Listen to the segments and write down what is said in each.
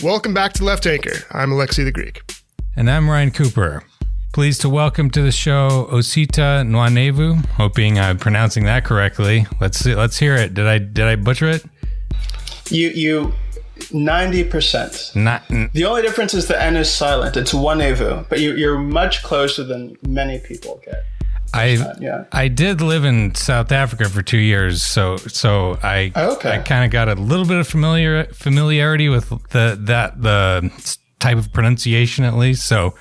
Welcome back to Left Anchor. I'm Alexei the Greek. And I'm Ryan Cooper. Pleased to welcome to the show Osita Nwanevu. Hoping I'm pronouncing that correctly. Let's hear it. Did I butcher it? You 90%. The only difference is the N is silent. It's Nwanevu, but you're much closer than many people get. I did live in South Africa for 2 years, so I kind of got a little bit of familiarity with the type of pronunciation, at least. So,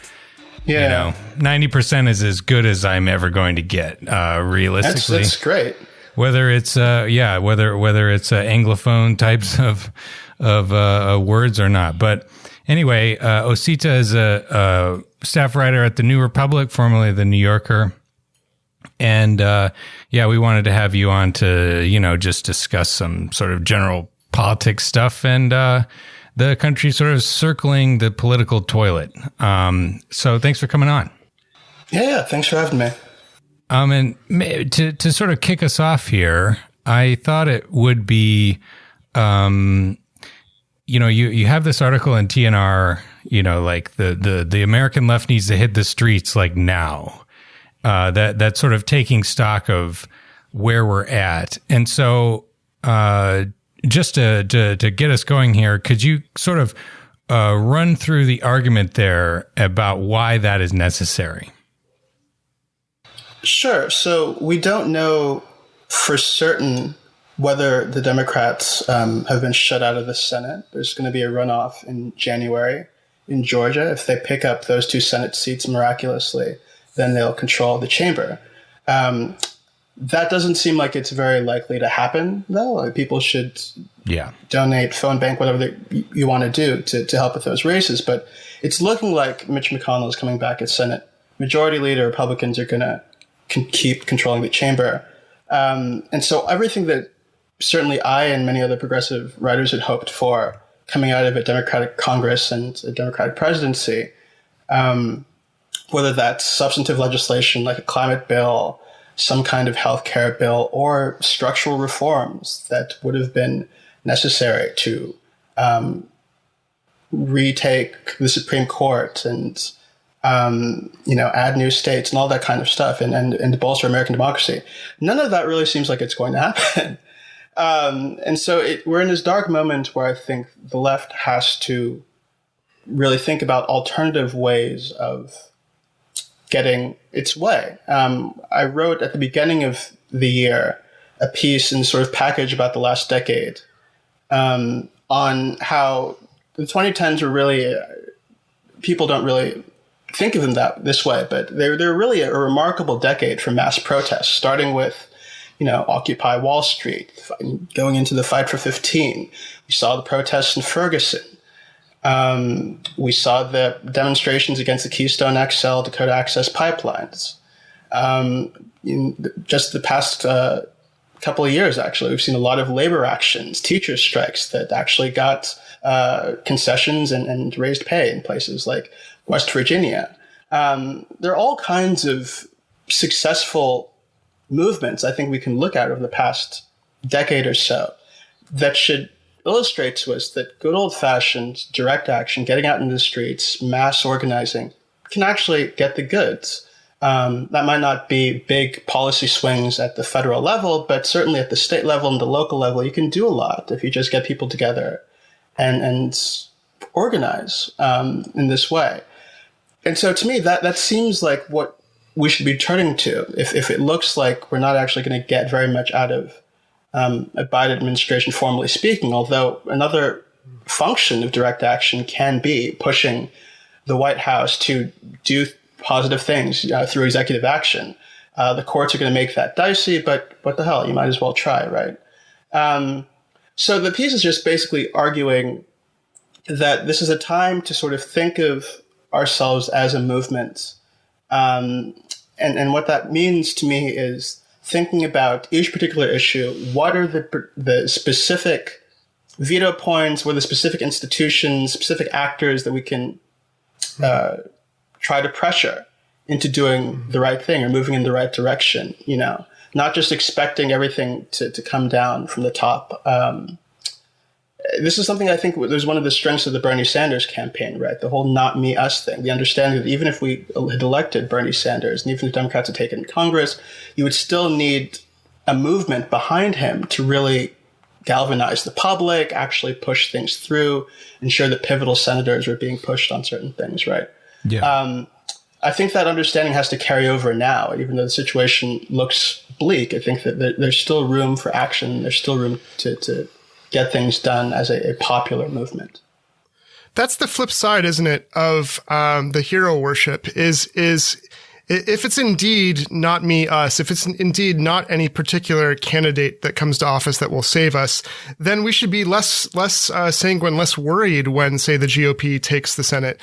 90% is as good as I'm ever going to get, realistically. That's great. Whether it's whether it's Anglophone types of words or not, but anyway, Osita is a staff writer at the New Republic, formerly the New Yorker. And, we wanted to have you on to, just discuss some sort of general politics stuff and, the country sort of circling the political toilet. So thanks for coming on. Yeah. Thanks for having me. And to sort of kick us off here, I thought it would be, you have this article in TNR, like the American left needs to hit the streets like now. That's sort of taking stock of where we're at. And so, just to get us going here, could you sort of run through the argument there about why that is necessary? Sure. So we don't know for certain whether the Democrats have been shut out of the Senate. There's going to be a runoff in January in Georgia. If they pick up those 2 Senate seats miraculously, then they'll control the chamber. That doesn't seem like it's very likely to happen, though. Like, people should donate, phone bank, whatever you want to do to help with those races. But it's looking like Mitch McConnell is coming back as Senate Majority Leader. Republicans are going to keep controlling the chamber. And so everything that certainly I and many other progressive writers had hoped for coming out of a Democratic Congress and a Democratic presidency, whether that's substantive legislation like a climate bill, some kind of healthcare bill, or structural reforms that would have been necessary to retake the Supreme Court and add new states and all that kind of stuff and bolster American democracy. None of that really seems like it's going to happen. And so we're in this dark moment where I think the left has to really think about alternative ways of getting its way. I wrote at the beginning of the year a piece in sort of package about the last decade on how the 2010s were really, people don't really think of them this way, but they're really a remarkable decade for mass protests, starting with, Occupy Wall Street, going into the Fight for 15. We saw the protests in Ferguson. We saw the demonstrations against the Keystone XL Dakota Access pipelines. In just the past couple of years, actually, we've seen a lot of labor actions, teacher strikes that actually got concessions and raised pay in places like West Virginia. There are all kinds of successful movements I think we can look at over the past decade or so that should illustrate to us that good old-fashioned direct action, getting out into the streets, mass organizing, can actually get the goods. That might not be big policy swings at the federal level, but certainly at the state level and the local level, you can do a lot if you just get people together and organize in this way. And so to me, that seems like what we should be turning to if it looks like we're not actually going to get very much out of a Biden administration, formally speaking, although another function of direct action can be pushing the White House to do positive things through executive action. The courts are going to make that dicey, but what the hell, you might as well try, right? So the piece is just basically arguing that this is a time to sort of think of ourselves as a movement. And what that means to me is thinking about each particular issue. What are the specific veto points? What are the specific institutions, specific actors that we can try to pressure into doing the right thing or moving in the right direction? Not just expecting everything to come down from the top. this is something I think there's one of the strengths of the Bernie Sanders campaign, right? The whole not me, us thing, the understanding that even if we had elected Bernie Sanders and even if Democrats had taken Congress, you would still need a movement behind him to really galvanize the public, actually push things through, ensure that pivotal senators were being pushed on certain things, right? Yeah. I think that understanding has to carry over now. Even though the situation looks bleak, I think that there's still room for action. There's still room to get things done as a popular movement. That's the flip side, isn't it, of the hero worship, is if it's indeed not me, us, if it's indeed not any particular candidate that comes to office that will save us, then we should be less sanguine, less worried when, say, the GOP takes the Senate,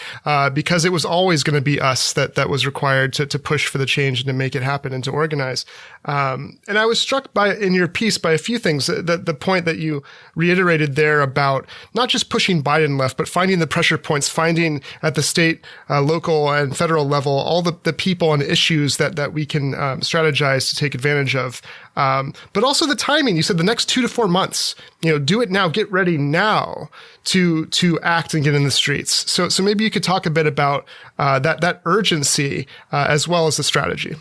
because it was always going to be us that was required to push for the change and to make it happen and to organize. And I was struck in your piece by a few things. The point that you reiterated there about not just pushing Biden left, but finding the pressure points, finding at the state, local, and federal level all the people and issues that we can strategize to take advantage of. But also the timing. You said the next 2 to 4 months, do it now, get ready now to act and get in the streets. So maybe you could talk a bit about that urgency as well as the strategy.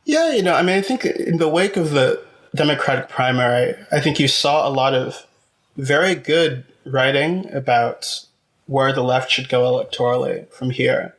Yeah, I think in the wake of the Democratic primary, I think you saw a lot of very good writing about where the left should go electorally from here.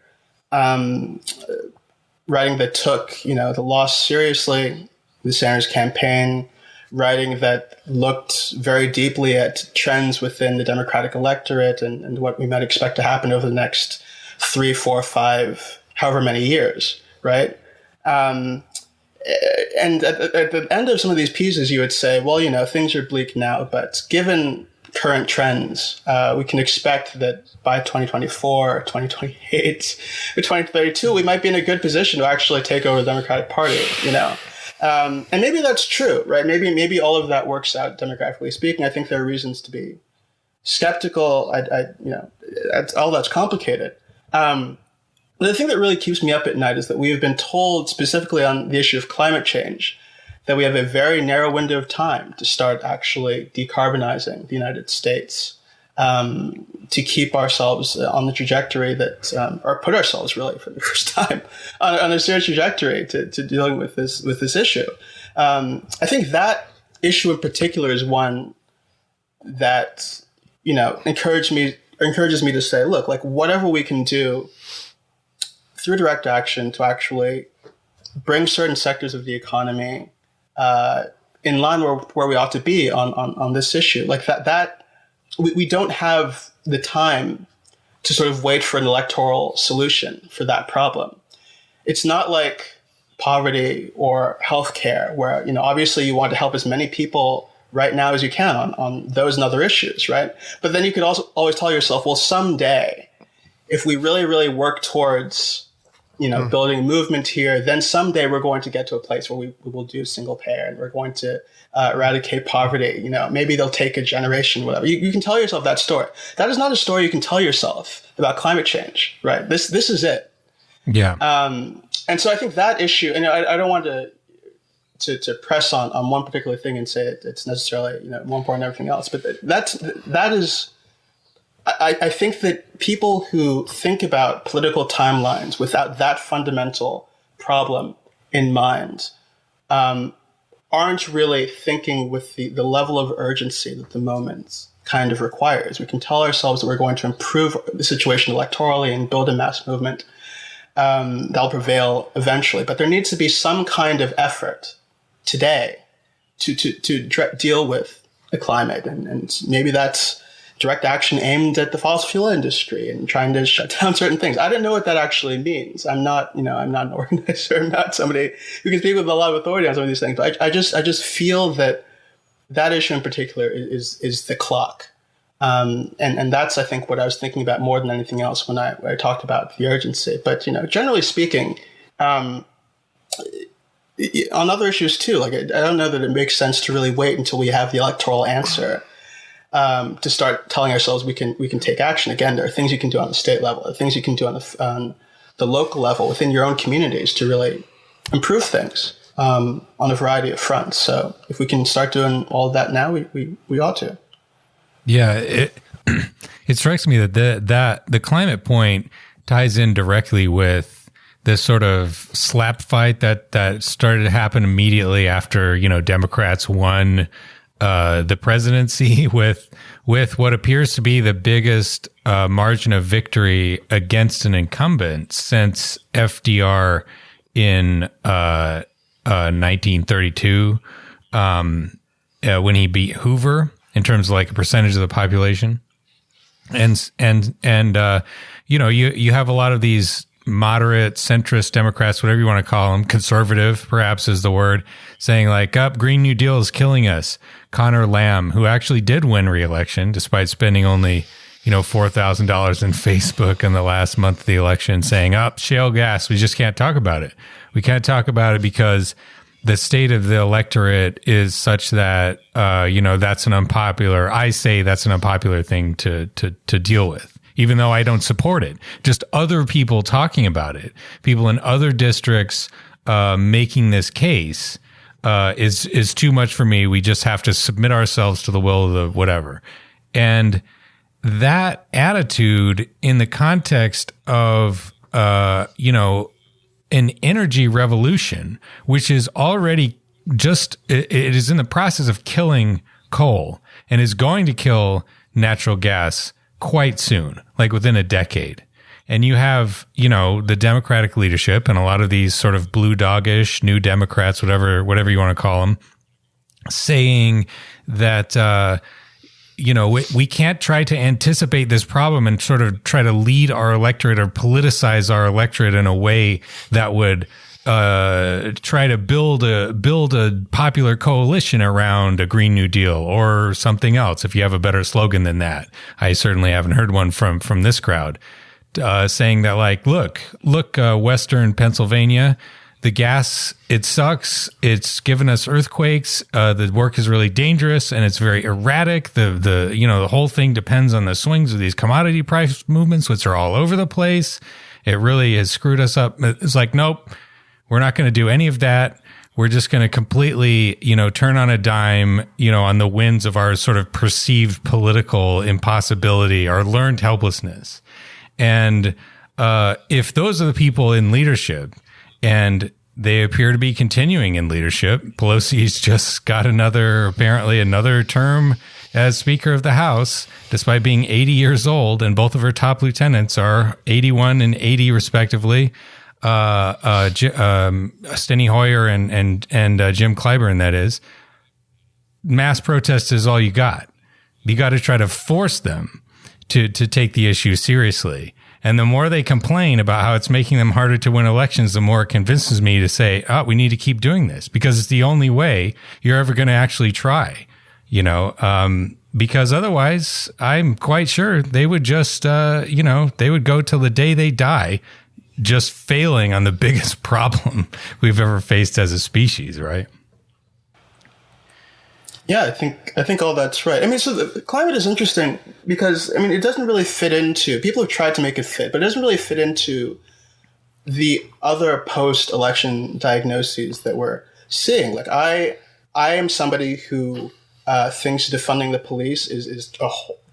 Writing that took, the loss seriously, the Sanders campaign, writing that looked very deeply at trends within the Democratic electorate and what we might expect to happen over the next 3, 4, 5, however many years, right? And at the end of some of these pieces, you would say, well, things are bleak now, but given current trends, we can expect that by 2024, 2028, or 2032, we might be in a good position to actually take over the Democratic Party, And maybe that's true, right? Maybe all of that works out demographically speaking. I think there are reasons to be skeptical. All that's complicated. But the thing that really keeps me up at night is that we have been told, specifically on the issue of climate change, that we have a very narrow window of time to start actually decarbonizing the United States, to keep ourselves on the trajectory that, or put ourselves really for the first time on a serious trajectory to dealing with this issue. I think that issue in particular is one that, encourages me to say, look, like whatever we can do through direct action to actually bring certain sectors of the economy in line where we ought to be on this issue, like that we don't have the time to sort of wait for an electoral solution for that problem. It's not like poverty or healthcare, where obviously you want to help as many people right now as you can on those and other issues, right? But then you could also always tell yourself, well, someday, if we really, really work towards building a movement here, then someday we're going to get to a place where we will do single payer and we're going to eradicate poverty. Maybe they'll take a generation, whatever. You can tell yourself that story. That is not a story you can tell yourself about climate change, right? This is it. Yeah. And so I think that issue, and I don't want to press on one particular thing and say it's necessarily more important than everything else, but that is. I think that people who think about political timelines without that fundamental problem in mind aren't really thinking with the level of urgency that the moment kind of requires. We can tell ourselves that we're going to improve the situation electorally and build a mass movement that'll prevail eventually. But there needs to be some kind of effort today to deal with the climate. And maybe that's direct action aimed at the fossil fuel industry and trying to shut down certain things. I don't know what that actually means. I'm not an organizer. I'm not somebody who can speak with a lot of authority on some of these things. But I just feel that issue in particular is the clock. And that's, I think, what I was thinking about more than anything else when I talked about the urgency. But, generally speaking, on other issues too, like I don't know that it makes sense to really wait until we have the electoral answer to start telling ourselves we can take action. Again, there are things you can do on the state level, there are things you can do on the local level within your own communities to really improve things on a variety of fronts. So if we can start doing all of that now, we ought to. Yeah, it strikes me that the climate point ties in directly with this sort of slap fight that started to happen immediately after, Democrats won the presidency with what appears to be the biggest margin of victory against an incumbent since FDR in 1932, when he beat Hoover in terms of like a percentage of the population. And you have a lot of these moderate, centrist Democrats, whatever you want to call them, conservative perhaps is the word, saying like, Green New Deal is killing us. Connor Lamb, who actually did win re-election despite spending only, $4,000 in Facebook in the last month of the election, saying, shale gas, we just can't talk about it. We can't talk about it because the state of the electorate is such that, that's an unpopular thing to deal with, even though I don't support it. Just other people talking about it, people in other districts making this case is too much for me. We just have to submit ourselves to the will of the whatever. And that attitude in the context of, an energy revolution, which is already it is in the process of killing coal and is going to kill natural gas quite soon, like within a decade. And you have, the Democratic leadership and a lot of these sort of blue doggish new Democrats, whatever you want to call them, saying that, we can't try to anticipate this problem and sort of try to lead our electorate or politicize our electorate in a way that would try to build a popular coalition around a Green New Deal or something else. If you have a better slogan than that, I certainly haven't heard one from this crowd saying that like, look, Western Pennsylvania. The gas, it sucks. It's given us earthquakes. The work is really dangerous and it's very erratic. The whole thing depends on the swings of these commodity price movements, which are all over the place. It really has screwed us up. It's like, nope, we're not going to do any of that. We're just going to completely, turn on a dime, on the winds of our sort of perceived political impossibility, our learned helplessness. And if those are the people in leadership, and they appear to be continuing in leadership. Pelosi's just got another term as Speaker of the House, despite being 80 years old, and both of her top lieutenants are 81 and 80 respectively. Steny Hoyer and Jim Clyburn, that is. Mass protest is all you got. You got to try to force them to take the issue seriously. And the more they complain about how it's making them harder to win elections, the more it convinces me to say, we need to keep doing this because it's the only way you're ever going to actually try, because otherwise I'm quite sure they would just, they would go till the day they die, just failing on the biggest problem we've ever faced as a species, right? Yeah, I think all that's right. I mean, so the climate is interesting because, it doesn't really fit into, people have tried to make it fit, but it doesn't really fit into the other post-election diagnoses that we're seeing. Like, I am somebody who thinks defunding the police is a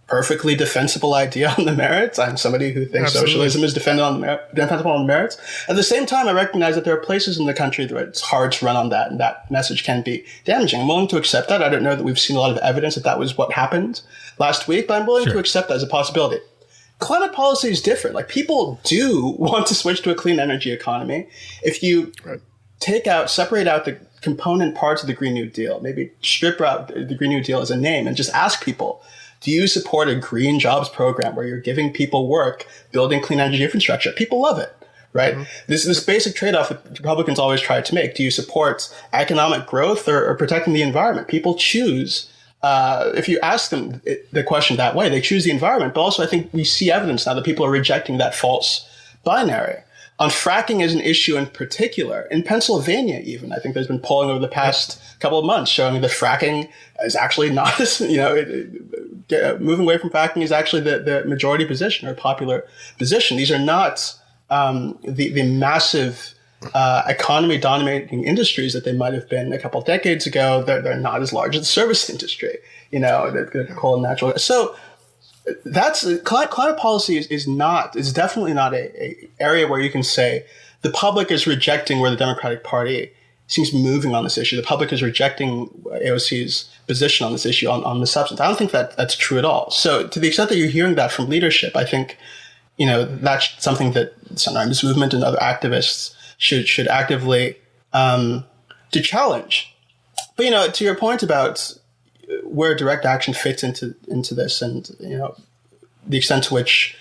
perfectly defensible idea on the merits. I'm somebody who thinks socialism is defensible on the merits. At the same time, I recognize that there are places in the country where it's hard to run on that, and that message can be damaging. I'm willing to accept that. I don't know that we've seen a lot of evidence that was what happened last week, but I'm willing to accept that as a possibility. Climate policy is different. Like, people do want to switch to a clean energy economy. If you separate out the component parts of the Green New Deal, maybe strip out the Green New Deal as a name and just ask people, do you support a green jobs program where you're giving people work, building clean energy infrastructure? People love it, right? Mm-hmm. This basic trade-off that Republicans always try to make. Do you support economic growth or protecting the environment? People choose, if you ask them the question that way, they choose the environment. But also I think we see evidence now that people are rejecting that false binary. On fracking as an issue in particular, in Pennsylvania even, I think there's been polling over the past couple of months showing that fracking is actually not, moving away from fracking is actually the majority position or popular position. These are not the massive economy dominating industries that they might have been a couple of decades ago. They're not as large as the service industry, the coal and natural gas. So that's climate policy is definitely not a area where you can say the public is rejecting where the Democratic Party seems to be moving on this issue. The public is rejecting AOC's position on this issue on the substance. I don't think that's true at all. So to the extent that you're hearing that from leadership, I think, that's something that the Sunrise Movement and other activists should actively to challenge. But, to your point about where direct action fits into this and, the extent to which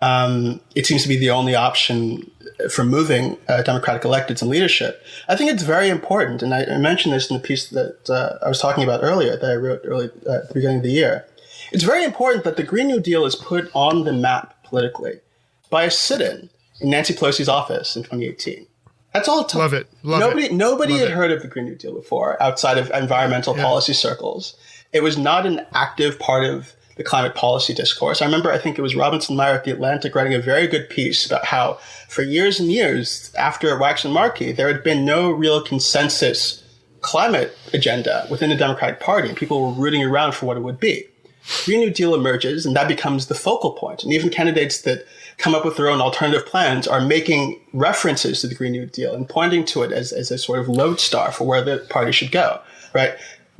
it seems to be the only option for moving Democratic electeds in leadership, I think it's very important. And I mentioned this in the piece that I was talking about earlier, that I wrote at the beginning of the year. It's very important that the Green New Deal is put on the map politically by a sit-in in Nancy Pelosi's office in 2018. That's all. Love it. Nobody had heard of the Green New Deal before outside of environmental policy circles. It was not an active part of the climate policy discourse. I think it was Robinson Meyer at The Atlantic writing a very good piece about how for years and years after Waxman Markey, there had been no real consensus climate agenda within the Democratic Party, and people were rooting around for what it would be. Green New Deal emerges, and that becomes the focal point. And even candidates that come up with their own alternative plans are making references to the Green New Deal and pointing to it as a sort of lodestar for where the party should go, right?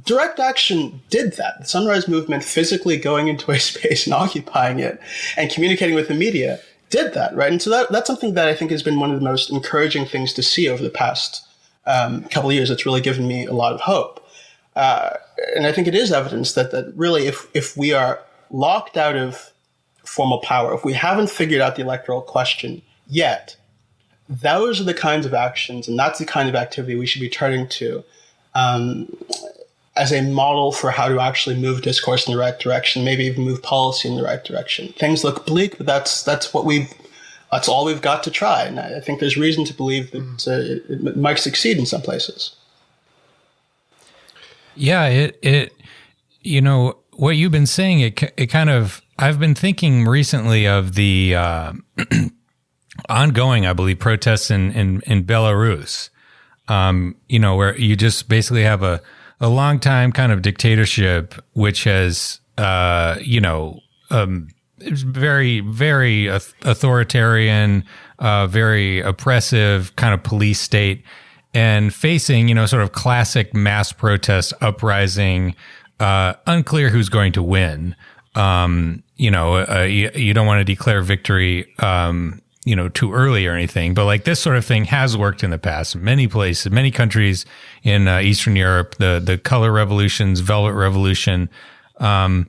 Direct action did that. The Sunrise Movement physically going into a space and occupying it and communicating with the media did that, right? And so that's something that I think has been one of the most encouraging things to see over the past couple of years. It's really given me a lot of hope. And I think it is evidence that really if we are locked out of formal power, if we haven't figured out the electoral question yet, those are the kinds of actions and that's the kind of activity we should be turning to as a model for how to actually move discourse in the right direction, maybe even move policy in the right direction. Things look bleak, but that's all we've got to try. And I think there's reason to believe that it might succeed in some places. Yeah, what you've been saying, it kind of, I've been thinking recently of the ongoing, I believe, protests in Belarus, where you just basically have a long time kind of dictatorship, which has, it's very, very authoritarian, very oppressive kind of police state, and facing, sort of classic mass protest uprising, unclear who's going to win. You don't want to declare victory, too early or anything, but like this sort of thing has worked in the past. Many places, many countries in Eastern Europe, the color revolutions, Velvet Revolution. And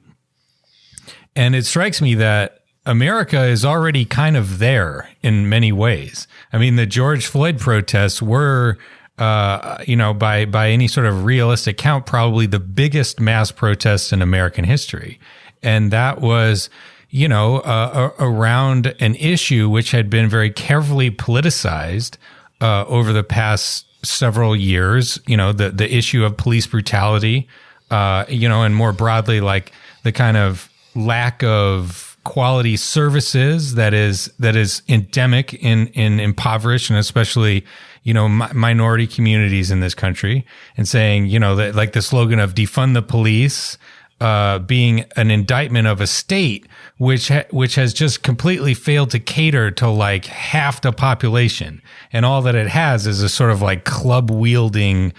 it strikes me that America is already kind of there in many ways. I mean, the George Floyd protests were, by any sort of realistic count, probably the biggest mass protest in American history. And that was, around an issue which had been very carefully politicized over the past several years, the issue of police brutality, and more broadly, like the kind of lack of quality services that is endemic in impoverished and especially, minority communities in this country, and saying, that like the slogan of defund the police, being an indictment of a state which has just completely failed to cater to like half the population, and all that it has is a sort of like club wielding,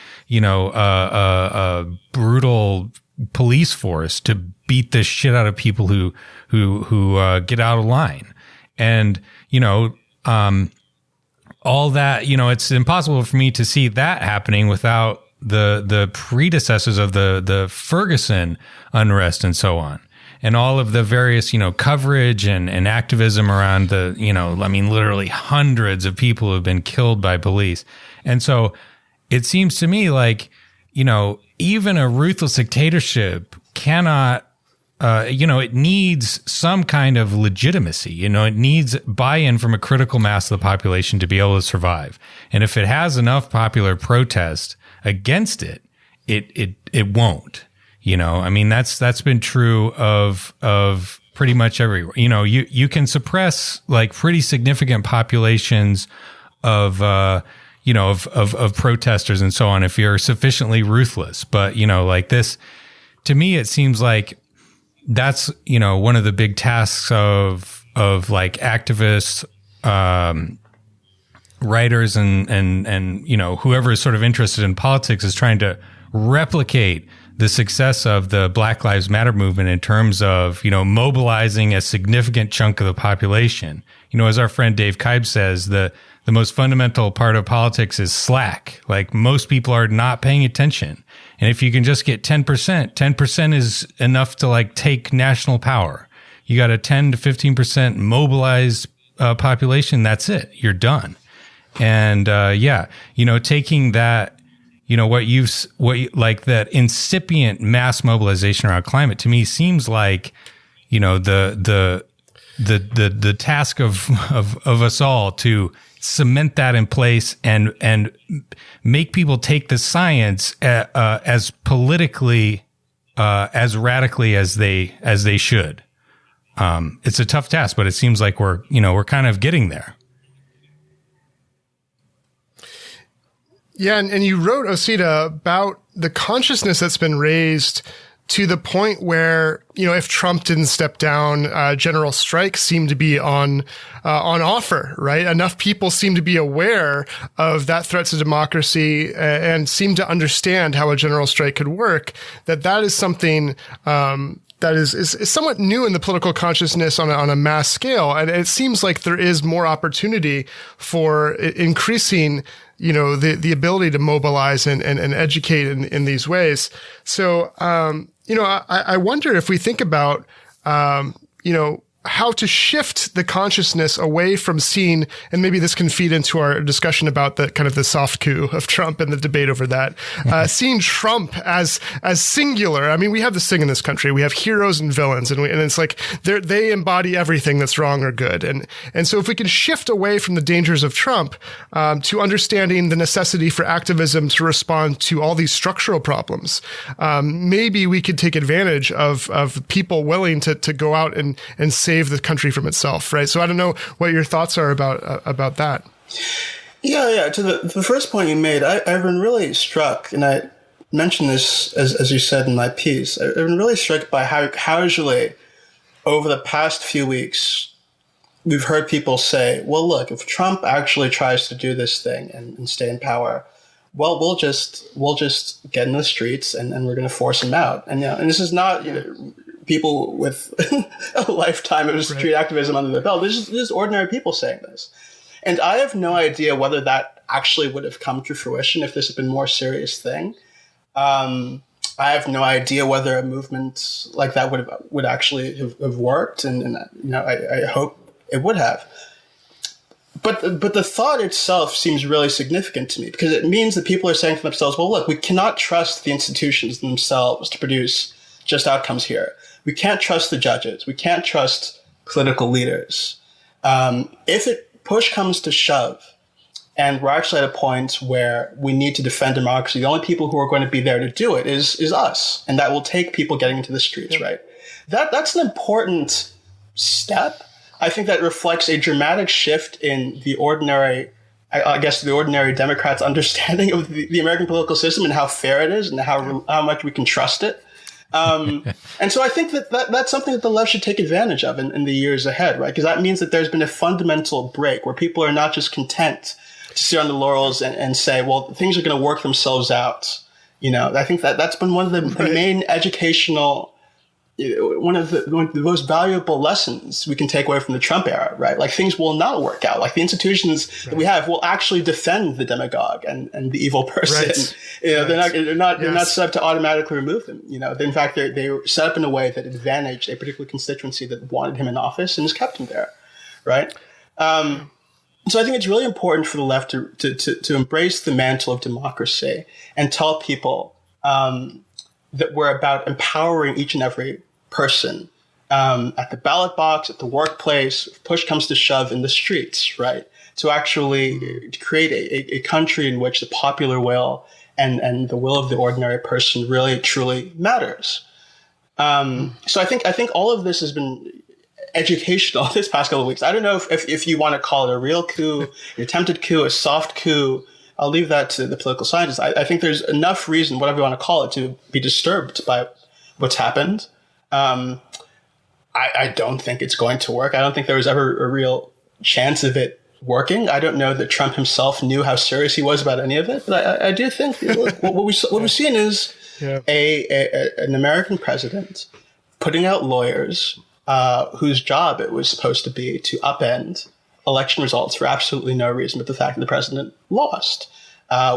brutal police force to beat the shit out of people who get out of line, and all that. It's impossible for me to see that happening without the predecessors of the Ferguson unrest and so on, and all of the various, coverage and activism around literally hundreds of people have been killed by police. And so it seems to me like, even a ruthless dictatorship cannot, it needs some kind of legitimacy. It needs buy-in from a critical mass of the population to be able to survive. And if it has enough popular protest against it, it won't. That's been true of pretty much everywhere. You can suppress like pretty significant populations of of protesters and so on if you're sufficiently ruthless. But, like this, to me, it seems like that's, one of the big tasks of like activists, writers and whoever is sort of interested in politics is trying to replicate the success of the Black Lives Matter movement in terms of, mobilizing a significant chunk of the population. As our friend Dave Kibe says, the most fundamental part of politics is slack. Like most people are not paying attention. And if you can just get 10% is enough to like take national power. You got a 10 to 15% mobilized population. That's it. You're done. And, taking that, like that incipient mass mobilization around climate to me seems like, the task of us all to cement that in place and make people take the science as politically as radically as they should. It's a tough task, but it seems like we're kind of getting there. Yeah, and you wrote, Osita, about the consciousness that's been raised to the point where, if Trump didn't step down, general strikes seem to be on offer, right? Enough people seem to be aware of that threat to democracy and seem to understand how a general strike could work, that is something that is somewhat new in the political consciousness on a mass scale. And it seems like there is more opportunity for increasing the ability to mobilize and educate in these ways. So, I wonder if we think about, how to shift the consciousness away from seeing, and maybe this can feed into our discussion about the kind of the soft coup of Trump and the debate over that, seeing Trump as singular. I mean, we have this thing in this country. We have heroes and villains, and it's like they embody everything that's wrong or good. And so if we can shift away from the dangers of Trump, to understanding the necessity for activism to respond to all these structural problems, maybe we could take advantage of people willing to go out and save the country from itself, right? So I don't know what your thoughts are about that. Yeah. To the first point you made, I've been really struck, and I mentioned this as you said in my piece. I've been really struck by how casually, over the past few weeks, we've heard people say, "Well, look, if Trump actually tries to do this thing and stay in power, well, we'll just get in the streets and we're going to force him out." And and this is not people with a lifetime of street activism under their belt. This is ordinary people saying this. And I have no idea whether that actually would have come to fruition if this had been a more serious thing. I have no idea whether a movement like that would actually have worked. And I hope it would have. But the thought itself seems really significant to me, because it means that people are saying to themselves, well, look, we cannot trust the institutions themselves to produce just outcomes here. We can't trust the judges. We can't trust political leaders. If push comes to shove, and we're actually at a point where we need to defend democracy, the only people who are going to be there to do it is us. And that will take people getting into the streets, right? That's an important step. I think that reflects a dramatic shift in the ordinary Democrats' understanding of the American political system and how fair it is and how much we can trust it. And so I think that's something that the left should take advantage of in the years ahead, right? Because that means that there's been a fundamental break where people are not just content to sit on the laurels and say, well, things are going to work themselves out. I think that's been one of the main educational, one of the most valuable lessons we can take away from the Trump era, right? Like things will not work out. Like the institutions that we have will actually defend the demagogue and the evil person. Right. They're not set up to automatically remove them. In fact, they were set up in a way that advantaged a particular constituency that wanted him in office and has kept him there, right? So I think it's really important for the left to embrace the mantle of democracy and tell people that we're about empowering each and every person at the ballot box, at the workplace, if push comes to shove, in the streets, right? To actually create a country in which the popular will and the will of the ordinary person really, truly matters. So I think all of this has been educational this past couple of weeks. I don't know if you want to call it a real coup, an attempted coup, a soft coup, I'll leave that to the political scientists. I think there's enough reason, whatever you want to call it, to be disturbed by what's happened. I don't think it's going to work. I don't think there was ever a real chance of it working. I don't know that Trump himself knew how serious he was about any of it, but I do think what we've seen is an American president putting out lawyers whose job it was supposed to be to upend election results for absolutely no reason but the fact that the president lost.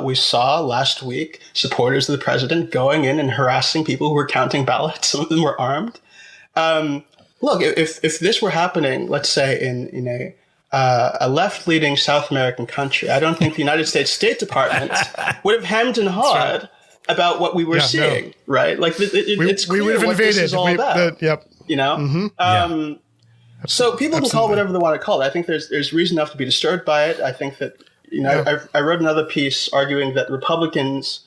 We saw last week supporters of the president going in and harassing people who were counting ballots. Some of them were armed. Look, if this were happening, let's say in a left-leaning South American country, I don't think the United States State Department would have hemmed and hawed about what we were seeing, right? Like it's clear we would have what invaded. This is all about. You know. Mm-hmm. So people can call it whatever they want to call it. I think there's reason enough to be disturbed by it. I think that I wrote another piece arguing that Republicans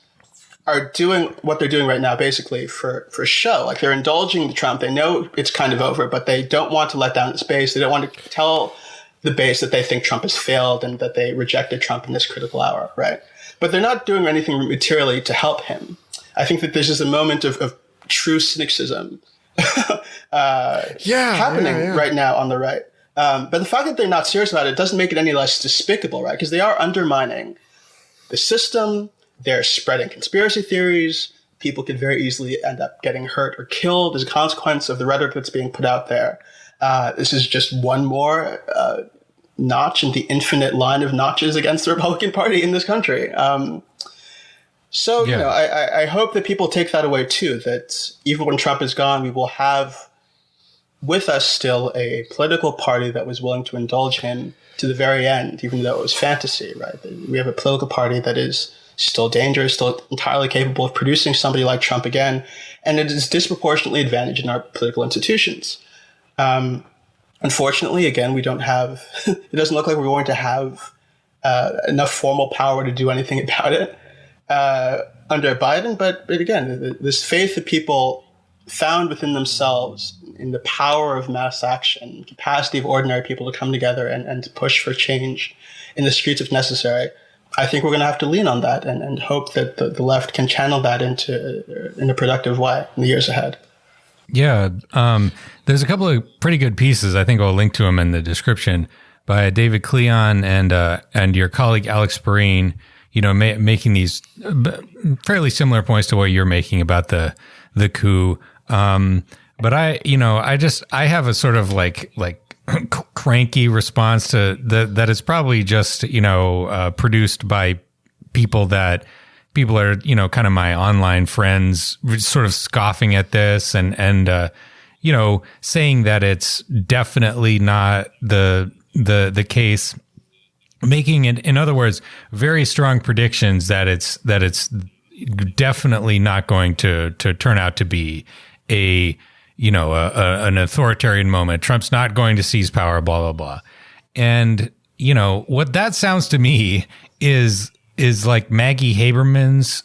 are doing what they're doing right now basically for show. Like they're indulging the Trump. They know it's kind of over, but they don't want to let down its base. They don't want to tell the base that they think Trump has failed and that they rejected Trump in this critical hour, right? But they're not doing anything materially to help him. I think that there's just a moment of true cynicism happening right now on the right. But the fact that they're not serious about it doesn't make it any less despicable, right? Because they are undermining the system. They're spreading conspiracy theories. People could very easily end up getting hurt or killed as a consequence of the rhetoric that's being put out there. This is just one more notch in the infinite line of notches against the Republican Party in this country. I hope that people take that away too, that even when Trump is gone, we will have with us still a political party that was willing to indulge him to the very end, even though it was fantasy, right? We have a political party that is still dangerous, still entirely capable of producing somebody like Trump again, and it is disproportionately advantaged in our political institutions. Unfortunately, again, we don't have, it doesn't look like we're going to have enough formal power to do anything about it under Biden. But again, this faith that people found within themselves in the power of mass action, capacity of ordinary people to come together and to push for change in the streets if necessary, I think we're going to have to lean on that and hope that the left can channel that in a productive way in the years ahead. Yeah. There's a couple of pretty good pieces. I think I'll link to them in the description by David Cleon and your colleague Alex Perrine, making these fairly similar points to what you're making about the coup. But I have a sort of like cranky response to that is probably just, produced by people are, kind of my online friends sort of scoffing at this and saying that it's definitely not the case, making it, in other words, very strong predictions that it's definitely not going to turn out to be an authoritarian moment. Trump's not going to seize power, blah, blah, blah. And, what that sounds to me is like Maggie Haberman's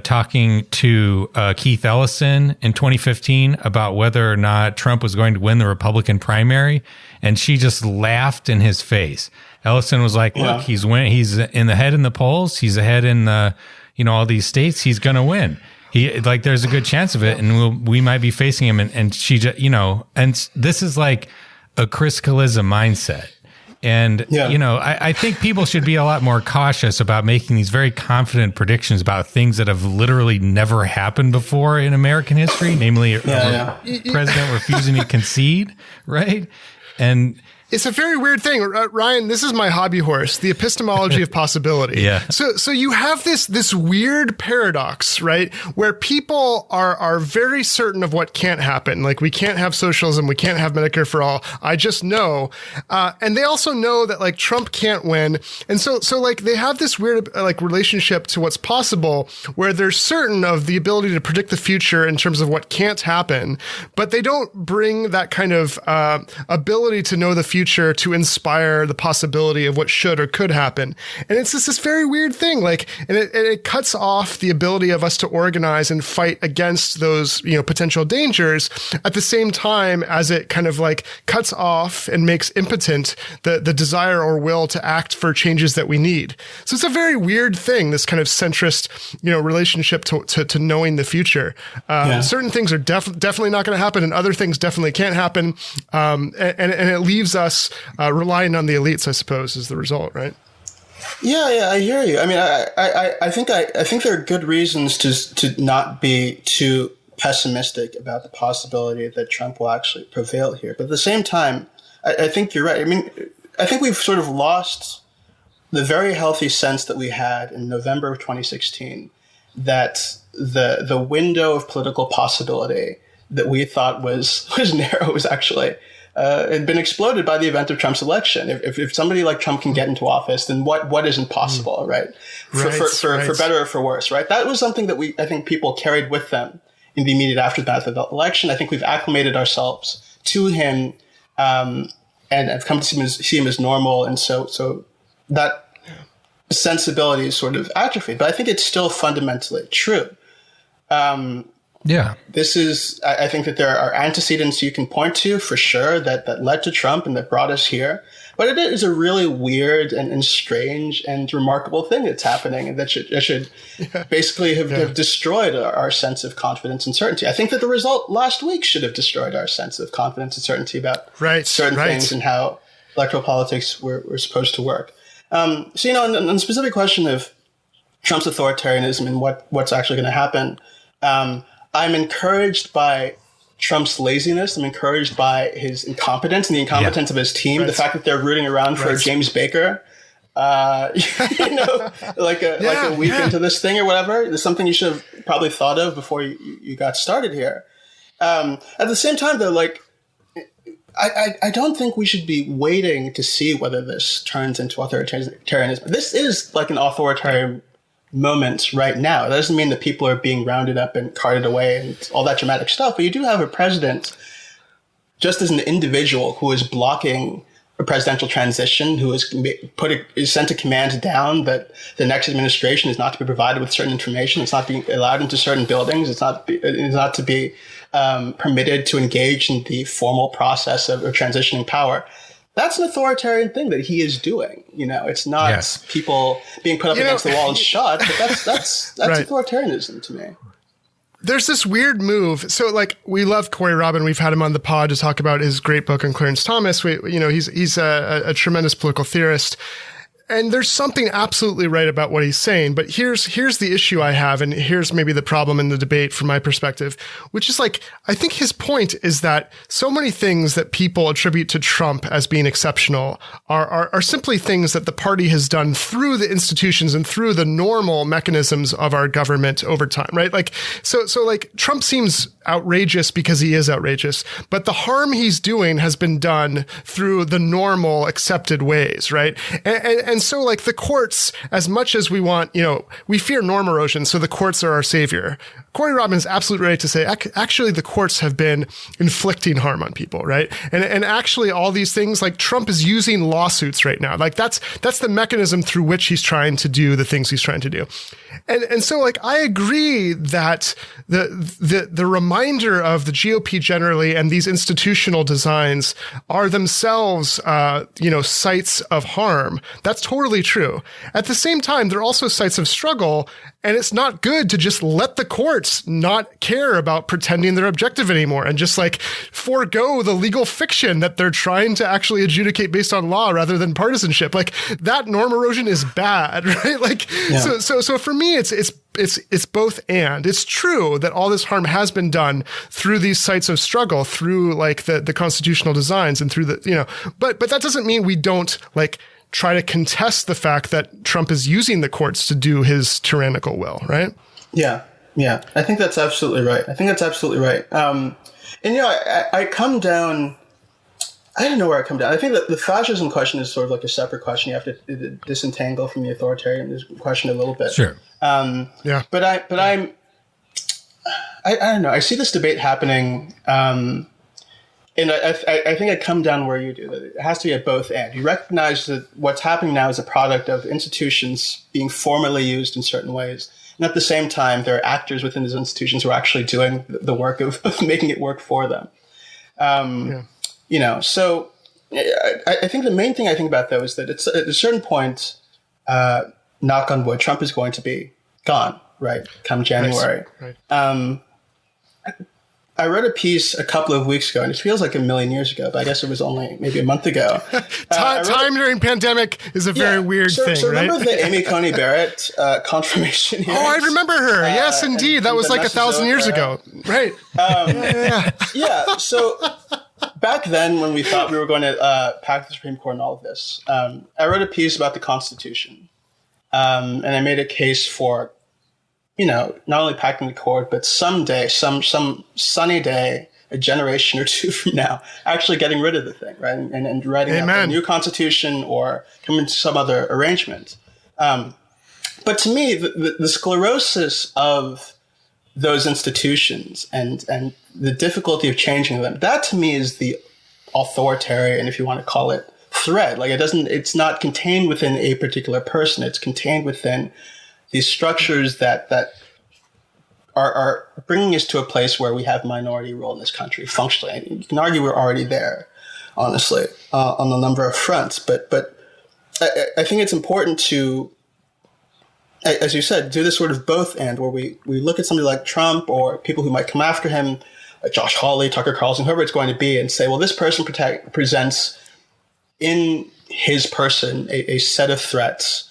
talking to Keith Ellison in 2015 about whether or not Trump was going to win the Republican primary. And she just laughed in his face. Ellison was like, look, he's in the head in the polls. He's ahead in all these states. He's going to win. There's a good chance of it, and we might be facing him. And she just, and this is like a Chris Kaliza mindset. And, I think people should be a lot more cautious about making these very confident predictions about things that have literally never happened before in American history, namely a president refusing to concede, right? And it's a very weird thing. Ryan, this is my hobby horse, the epistemology of possibility. Yeah. So you have this weird paradox, right? Where people are very certain of what can't happen. Like, we can't have socialism. We can't have Medicare for all. I just know. And they also know that, like, Trump can't win. And so like, they have this weird, like, relationship to what's possible where they're certain of the ability to predict the future in terms of what can't happen, but they don't bring that kind of ability to know the future to inspire the possibility of what should or could happen. And it's just this very weird thing. Like, and it cuts off the ability of us to organize and fight against those, potential dangers at the same time as it kind of like cuts off and makes impotent the desire or will to act for changes that we need. So it's a very weird thing, this kind of centrist, relationship to knowing the future. Certain things are definitely not going to happen, and other things definitely can't happen. And it leaves us relying on the elites, I suppose, is the result, right? Yeah, I hear you. I mean, I think there are good reasons to not be too pessimistic about the possibility that Trump will actually prevail here. But at the same time, I think you're right. I mean, I think we've sort of lost the very healthy sense that we had in November of 2016 that the window of political possibility that we thought was narrow was actually had been exploded by the event of Trump's election. If somebody like Trump can get into office, then what isn't possible, right? For better or for worse, right? That was something that I think people carried with them in the immediate aftermath of the election. I think we've acclimated ourselves to him and have come to see him as normal. And so that sensibility is sort of atrophied, but I think it's still fundamentally true. This is, I think that there are antecedents you can point to for sure that led to Trump and that brought us here. But it is a really weird and strange and remarkable thing that's happening, and that should basically have destroyed our sense of confidence and certainty. I think that the result last week should have destroyed our sense of confidence and certainty about certain things and how electoral politics were supposed to work. On the specific question of Trump's authoritarianism and what's actually going to happen, I'm encouraged by Trump's laziness. I'm encouraged by his incompetence and the incompetence of his team. Right. The fact that they're rooting around for James Baker, like a week into this thing or whatever. It's something you should have probably thought of before you got started here. At the same time, though, like, I don't think we should be waiting to see whether this turns into authoritarianism. This is like an authoritarian moment right now. It doesn't mean that people are being rounded up and carted away and all that dramatic stuff, but you do have a president, just as an individual, who is blocking a presidential transition, who is sent a command down that the next administration is not to be provided with certain information, it's not being allowed into certain buildings, it's not to be permitted to engage in the formal process of transitioning power. That's an authoritarian thing that he is doing. It's not people being put up against the wall and shot, but that's right. Authoritarianism to me. There's this weird move. So, like, we love Corey Robin. We've had him on the pod to talk about his great book on Clarence Thomas. He's a tremendous political theorist. And there's something absolutely right about what he's saying, but here's the issue I have, and here's maybe the problem in the debate from my perspective, which is like, I think his point is that so many things that people attribute to Trump as being exceptional are simply things that the party has done through the institutions and through the normal mechanisms of our government over time, right? Like, so like Trump seems outrageous because he is outrageous, but the harm he's doing has been done through the normal accepted ways, right? And so, like, the courts, as much as we want, we fear norm erosion, so the courts are our savior. Corey Robin is absolutely right to say, actually, the courts have been inflicting harm on people, right? And actually, all these things, like, Trump is using lawsuits right now. Like, that's the mechanism through which he's trying to do the things he's trying to do. And so, like, I agree that the reminder of the GOP generally and these institutional designs are themselves, sites of harm. That's totally true. At the same time, they're also sites of struggle, and it's not good to just let the courts not care about pretending they're objective anymore and just like forego the legal fiction that they're trying to actually adjudicate based on law rather than partisanship. Like, that norm erosion is bad, right? Like, so for me, it's both and. It's true that all this harm has been done through these sites of struggle, through like the constitutional designs and through but that doesn't mean we don't like try to contest the fact that Trump is using the courts to do his tyrannical will, right? Yeah. I think that's absolutely right. I come down, I don't know where I come down. I think that the fascism question is sort of like a separate question. You have to disentangle from the authoritarian question a little bit. Sure. But I don't know. I see this debate happening And I think I come down where you do. That it has to be at both ends. You recognize that what's happening now is a product of institutions being formally used in certain ways. And at the same time, there are actors within these institutions who are actually doing the work of making it work for them. So I think the main thing I think about, though, is that it's at a certain point, knock on wood, Trump is going to be gone, right, come January. Right. I read a piece a couple of weeks ago, and it feels like a million years ago, but I guess it was only maybe a month ago. Time during pandemic is a very weird thing, so right? Remember the Amy Coney Barrett confirmation hearings? Oh, I remember her. Yes, indeed. That was like 1,000 years ago. Right. So back then, when we thought we were going to pack the Supreme Court and all of this, I wrote a piece about the Constitution. And I made a case for, not only packing the court, but someday, some sunny day, a generation or two from now, actually getting rid of the thing, right? And writing up a new constitution or coming to some other arrangement. But to me, the sclerosis of those institutions and the difficulty of changing them, that to me is the authoritarian, if you want to call it, thread. Like it's not contained within a particular person. It's contained within these structures that are bringing us to a place where we have minority rule in this country functionally. And you can argue we're already there, honestly, on a number of fronts. But I think it's important to, as you said, do this sort of both end, where we look at somebody like Trump or people who might come after him, like Josh Hawley, Tucker Carlson, whoever it's going to be, and say, well, this person presents in his person a set of threats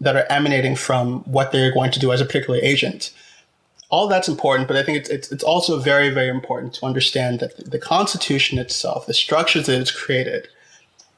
that are emanating from what they're going to do as a particular agent. All that's important, but I think it's also very, very important to understand that the Constitution itself, the structures that it's created,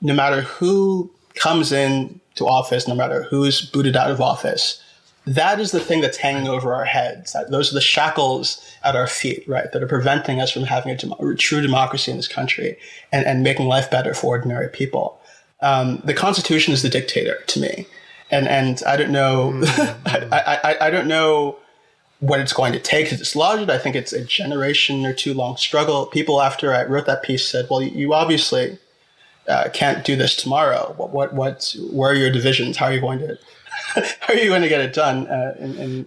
no matter who comes in to office, no matter who's booted out of office, that is the thing that's hanging over our heads. Those are the shackles at our feet, right, that are preventing us from having a true democracy in this country and making life better for ordinary people. The Constitution is the dictator to me. And I don't know, I don't know what it's going to take to dislodge it. I think it's a generation or two long struggle. People, after I wrote that piece, said, well, you obviously can't do this tomorrow. Where are your divisions? How are you going to get it done in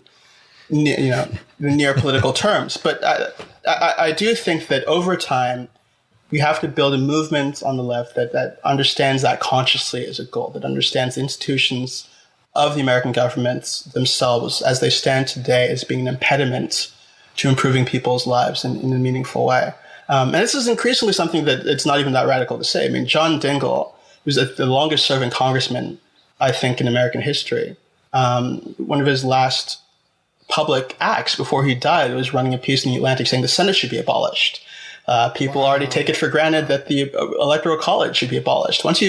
the near political terms? But I do think that over time, we have to build a movement on the left that understands that consciously as a goal, that understands the institutions of the American governments themselves as they stand today as being an impediment to improving people's lives in a meaningful way. And this is increasingly something that it's not even that radical to say. I mean, John Dingell, who's the longest serving congressman, I think, in American history, one of his last public acts before he died was running a piece in the Atlantic saying the Senate should be abolished. People already take it for granted that the Electoral College should be abolished. Once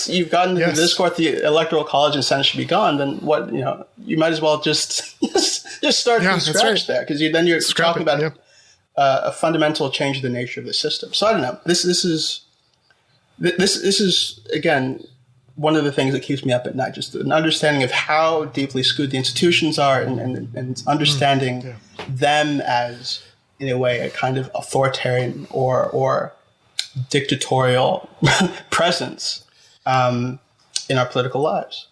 you've gotten to the discourse, the Electoral College and Senate should be gone, then you might as well just start from scratch there, because you're talking about a fundamental change of the nature of the system. So I don't know. This is again one of the things that keeps me up at night, just an understanding of how deeply screwed the institutions are, and understanding them as, in a way, a kind of authoritarian or dictatorial presence in our political lives.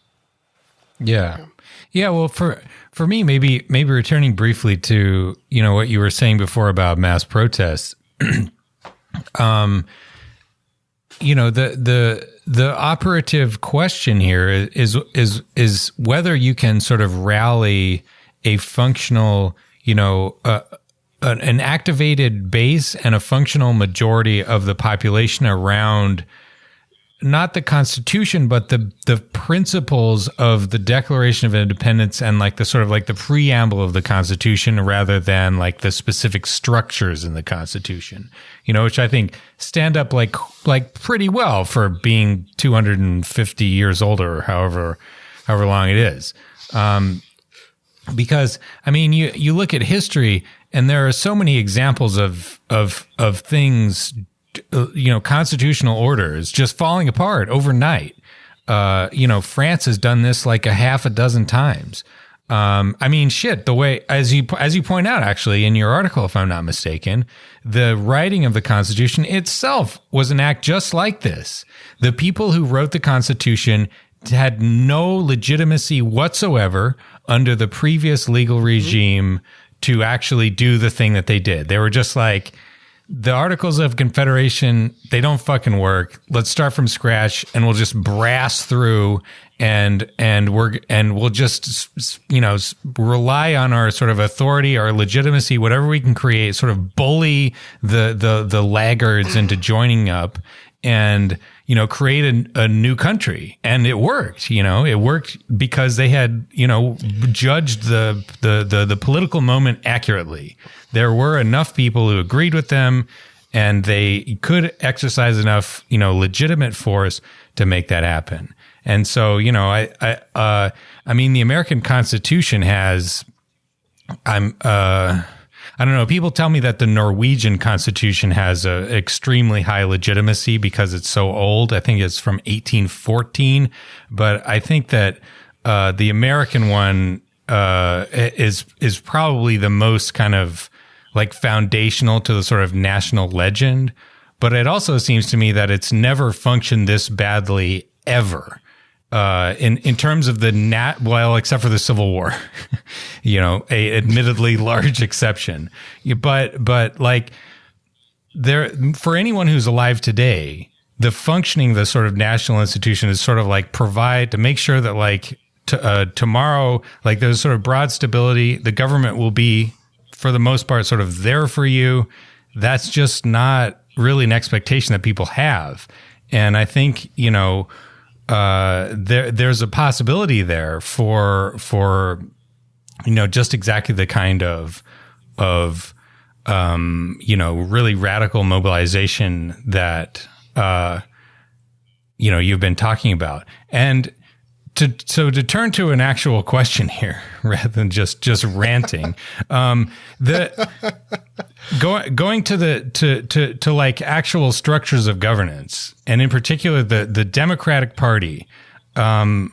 Yeah. Well, for me, maybe returning briefly to what you were saying before about mass protests. The operative question here is whether you can sort of rally a functional, an activated base and a functional majority of the population around not the Constitution, but the principles of the Declaration of Independence and like the sort of like the preamble of the Constitution, rather than like the specific structures in the Constitution, which I think stand up like pretty well for being 250 years older, or however long it is. Because I mean, you look at history, and there are so many examples of things, constitutional orders just falling apart overnight. France has done this like a half a dozen times. I mean, shit, the way, as you point out, actually, in your article, if I'm not mistaken, the writing of the Constitution itself was an act just like this. The people who wrote the Constitution had no legitimacy whatsoever under the previous legal regime to actually do the thing that they did. They were just like, the Articles of Confederation, they don't fucking work. Let's start from scratch, and we'll just brass through, and we'll just, you know, rely on our sort of authority, our legitimacy, whatever we can create, sort of bully the laggards into joining up, and, you know, create a new country. And it worked. You know, it worked because they had, you know, judged the political moment accurately. There were enough people who agreed with them, and they could exercise enough, you know, legitimate force to make that happen. And so, you know, I mean, the American Constitution has, I don't know. People tell me that the Norwegian Constitution has a extremely high legitimacy because it's so old. I think it's from 1814, but I think that the American one is probably the most kind of like foundational to the sort of national legend. But it also seems to me that it's never functioned this badly ever. In terms of the well, except for the Civil War, you know, a admittedly large exception. But like there, for anyone who's alive today, the functioning of the sort of national institution is sort of like provide to make sure that like tomorrow, like there's sort of broad stability. The government will be, for the most part, sort of there for you. That's just not really an expectation that people have. And I think, you know, there's a possibility there for you know, just exactly the kind of you know, really radical mobilization that you know, you've been talking about. And to turn to an actual question here rather than just ranting, going to like actual structures of governance, and in particular the Democratic Party. Tell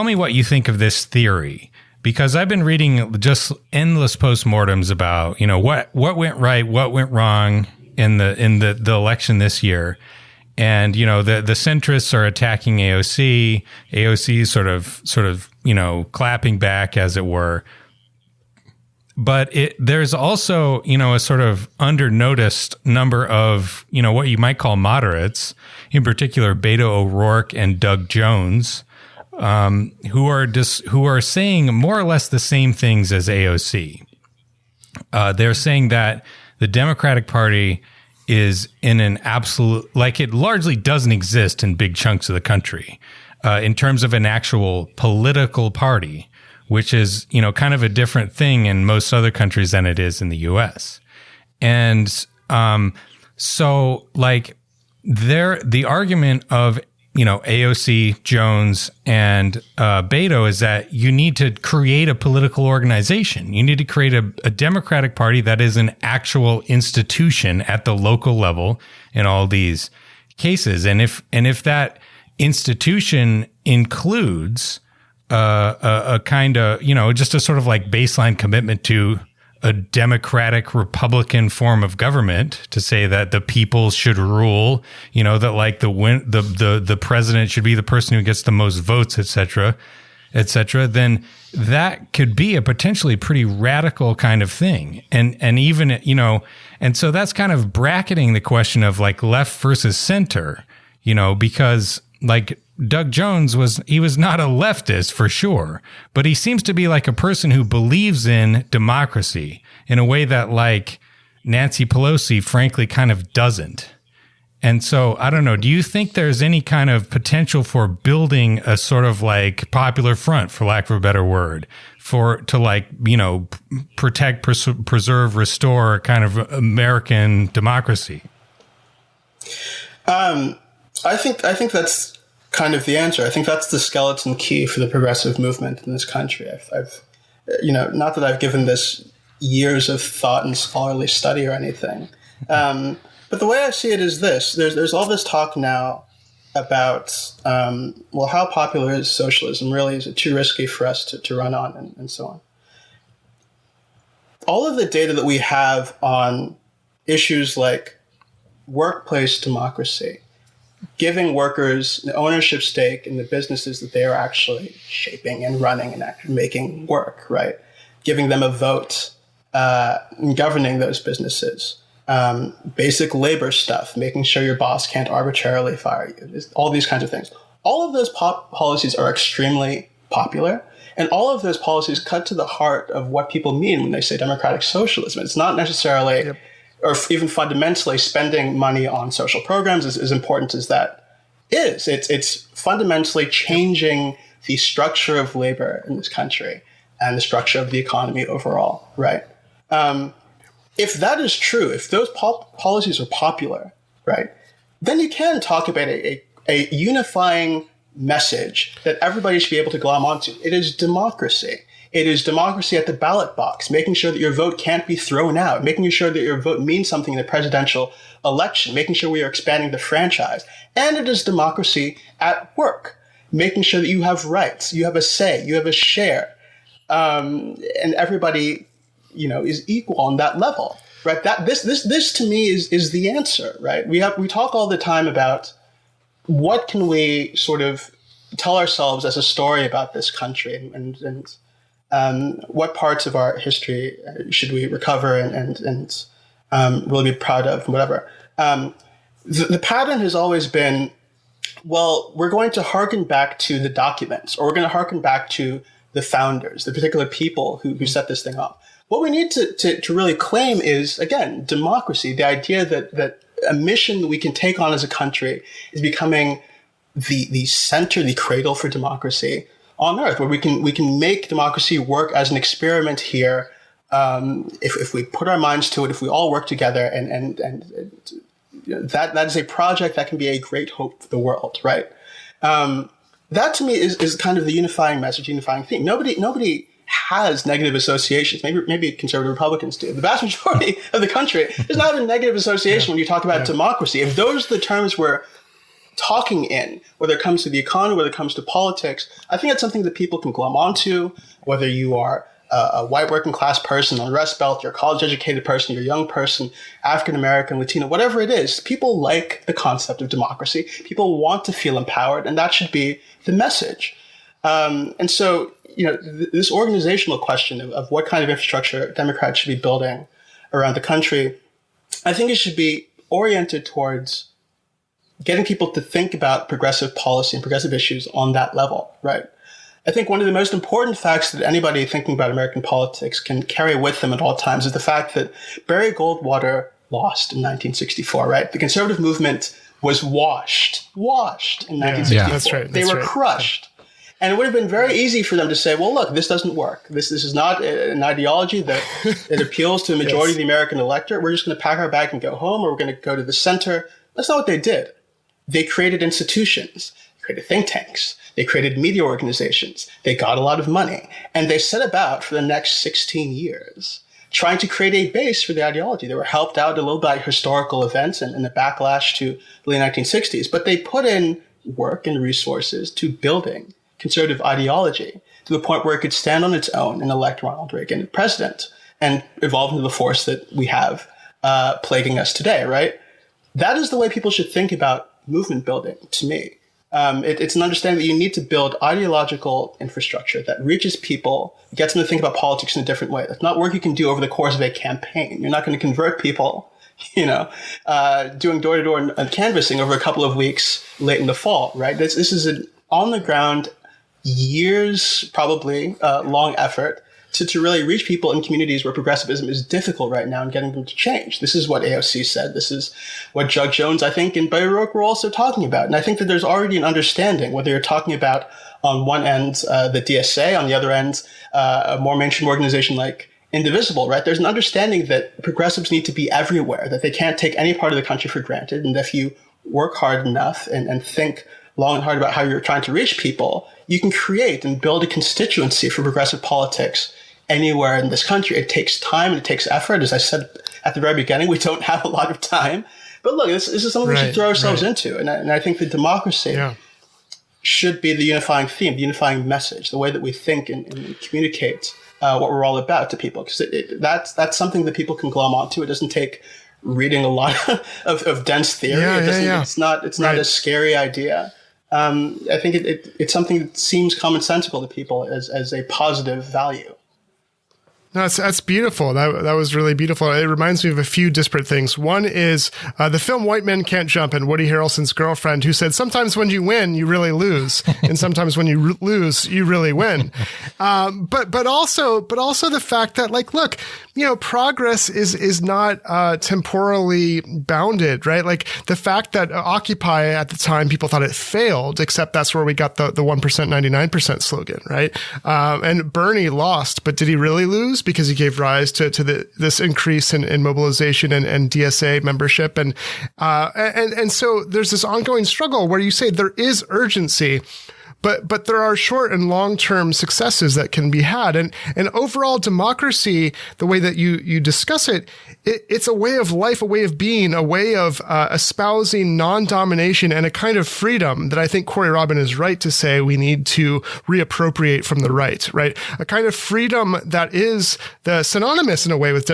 me what you think of this theory, because I've been reading just endless postmortems about, you know, what went right, what went wrong in the election this year. And, you know, the centrists are attacking AOC. AOC is sort of, you know, clapping back, as it were. But there's also, you know, a sort of under-noticed number of, you know, what you might call moderates, in particular Beto O'Rourke and Doug Jones, who are saying more or less the same things as AOC. They're saying that the Democratic Party is in an absolute, like, it largely doesn't exist in big chunks of the country, in terms of an actual political party, which is, you know, kind of a different thing in most other countries than it is in the US. And so, like, the argument of, you know, AOC, Jones, and Beto is that you need to create a political organization. You need to create a Democratic Party that is an actual institution at the local level in all these cases. And if that institution includes a kind of, you know, just a sort of like baseline commitment to a democratic Republican form of government, to say that the people should rule, you know, that like the president should be the person who gets the most votes, et cetera, then that could be a potentially pretty radical kind of thing. And even, you know, and so that's kind of bracketing the question of like left versus center, you know, because like Doug Jones was not a leftist for sure, but he seems to be like a person who believes in democracy in a way that like Nancy Pelosi frankly kind of doesn't. And so I don't know, do you think there's any kind of potential for building a sort of like popular front, for lack of a better word, to like, you know, protect, preserve, restore kind of American democracy? I think that's kind of the answer. I think that's the skeleton key for the progressive movement in this country. I've you know, not that I've given this years of thought and scholarly study or anything, but the way I see it is this: there's all this talk now about, how popular is socialism? Really, is it too risky for us to run on, and so on? All of the data that we have on issues like workplace democracy, giving workers an ownership stake in the businesses that they are actually shaping and running and actually making work, right? Giving them a vote in governing those businesses. Basic labor stuff, making sure your boss can't arbitrarily fire you, all these kinds of things. All of those policies are extremely popular, and all of those policies cut to the heart of what people mean when they say democratic socialism. It's not necessarily, or even fundamentally, spending money on social programs, as important as that is. It's fundamentally changing the structure of labor in this country and the structure of the economy overall, right? If that is true, if those policies are popular, right, then you can talk about a unifying message that everybody should be able to glom onto. It is democracy. It is democracy at the ballot box, making sure that your vote can't be thrown out, making sure that your vote means something in the presidential election, making sure we are expanding the franchise. And it is democracy at work, making sure that you have rights, you have a say, you have a share, and everybody, is equal on that level, right? This to me is the answer, right? We talk all the time about what can we sort of tell ourselves as a story about this country, and what parts of our history should we recover and really be proud of, and whatever. The pattern has always been, well, we're going to harken back to the documents, or we're going to harken back to the founders, the particular people who set this thing up. What we need to really claim is, again, democracy, the idea that a mission that we can take on as a country is becoming the center, the cradle for democracy on Earth, where we can make democracy work as an experiment here, if we put our minds to it, if we all work together, and that is a project that can be a great hope for the world, right? That to me is kind of the unifying message, unifying theme. Nobody has negative associations. Maybe conservative Republicans do. The vast majority of the country does not have a negative association when you talk about democracy. If those are the terms we're talking in, whether it comes to the economy, whether it comes to politics, I think that's something that people can glom onto, whether you are a white working class person on the Rust Belt, you're a college educated person, you're a young person, African American, Latino, whatever it is. People like the concept of democracy. People want to feel empowered, and that should be the message. And so, this organizational question of what kind of infrastructure Democrats should be building around the country, I think it should be oriented towards getting people to think about progressive policy and progressive issues on that level, right? I think one of the most important facts that anybody thinking about American politics can carry with them at all times is the fact that Barry Goldwater lost in 1964, right? The conservative movement was washed in 1964. Yeah, that's right. They were crushed. And it would have been very easy for them to say, well, look, this doesn't work. This is not an ideology that appeals to the majority of the American electorate. We're just going to pack our bag and go home, or we're going to go to the center. That's not what they did. They created institutions, they created think tanks, they created media organizations, they got a lot of money, and they set about for the next 16 years trying to create a base for the ideology. They were helped out a little by historical events and the backlash to the late 1960s, but they put in work and resources to building conservative ideology to the point where it could stand on its own and elect Ronald Reagan president and evolve into the force that we have plaguing us today, right? That is the way people should think about movement building, to me. It's an understanding that you need to build ideological infrastructure that reaches people, gets them to think about politics in a different way. That's not work you can do over the course of a campaign. You're not going to convert people, doing door-to-door canvassing over a couple of weeks late in the fall, right? This is an on-the-ground, years probably long effort to really reach people in communities where progressivism is difficult right now and getting them to change. This is what AOC said. This is what Jug Jones, I think, and Bay Roque were also talking about. And I think that there's already an understanding, whether you're talking about on one end the DSA, on the other end a more mainstream organization like Indivisible, right? There's an understanding that progressives need to be everywhere, that they can't take any part of the country for granted, and that if you work hard enough and think long and hard about how you're trying to reach people, you can create and build a constituency for progressive politics anywhere in this country. It takes time and it takes effort. As I said at the very beginning, we don't have a lot of time But look, this is something we should throw ourselves into. And I think that democracy should be the unifying theme, the unifying message, the way that we think and communicate what we're all about to people. Because that's something that people can glom onto. It doesn't take reading a lot of dense theory. It's not a scary idea. I think it's something that seems commonsensical to people as a positive value. No, that's beautiful. That was really beautiful. It reminds me of a few disparate things. One is the film White Men Can't Jump and Woody Harrelson's girlfriend, who said, sometimes when you win, you really lose. And sometimes when you lose, you really win. But also the fact that, like, look, progress is not temporally bounded, right? Like the fact that Occupy at the time, people thought it failed, except that's where we got the 1%, 99% slogan, right? And Bernie lost, but did he really lose? Because he gave rise to this increase in mobilization and DSA membership. And so there's this ongoing struggle where you say there is urgency, but there are short and long-term successes that can be had. And overall democracy, the way that you discuss it's a way of life, a way of being, a way of espousing non-domination and a kind of freedom that I think Corey Robin is right to say we need to reappropriate from the right? A kind of freedom that is synonymous in a way with